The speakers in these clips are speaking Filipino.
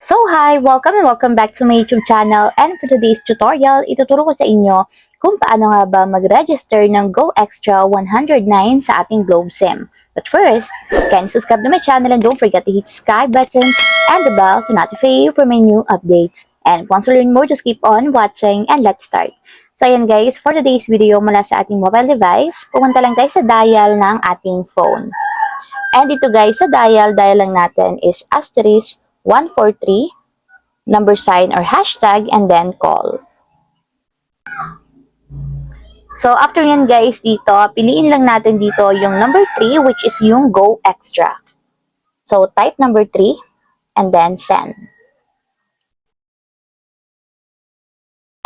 So hi! Welcome and welcome back to my YouTube channel, and for today's tutorial, ituturo ko sa inyo kung paano nga ba mag-register ng Go Extra 109 sa ating Globe SIM. But first, can you subscribe to my channel and don't forget to hit the subscribe button and the bell to notify you for my new updates. And once you learn more, just keep on watching and let's start. So ayan guys, for today's video mula sa ating mobile device, pumunta lang tayo sa dial ng ating phone. And dito guys, sa dial lang natin is asterisk 143, number sign or hashtag, and then call. So, after nyan guys, dito, piliin lang natin dito yung number 3, which is yung Go Extra. So, type number 3, and then send.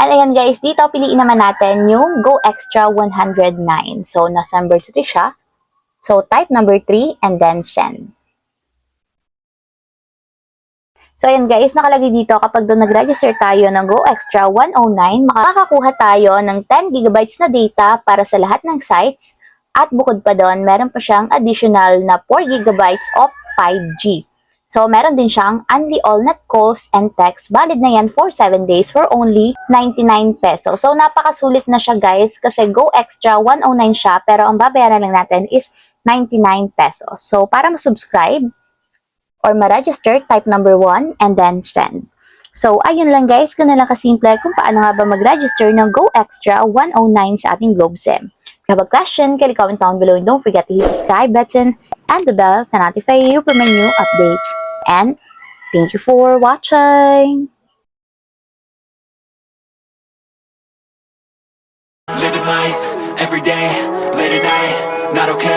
And ayan guys, dito piliin naman natin yung Go Extra 109. So, nasa number 2 siya. So, type number 3, and then send. So, ayan guys, nakalagay dito kapag doon nag-register tayo ng Go Extra 109, makakakuha tayo ng 10 GB na data para sa lahat ng sites. At bukod pa doon, meron pa siyang additional na 4 GB of 5G. So, meron din siyang only all-net calls and text. Valid na yan for 7 days for only 99 pesos. So, napakasulit na siya guys kasi Go Extra 109 siya pero ang babayaran lang natin is 99 pesos. So, para ma-subscribe or ma-register, type number 1 and then send. So, ayun lang guys, ganun lang kasimple kung paano nga ba mag-register ng Go Extra 109 sa ating Globe SIM. If you have a question, can you comment down below and don't forget to hit the subscribe button and the bell to notify you for my new updates. And thank you for watching! Living life, every day, late at night, not okay.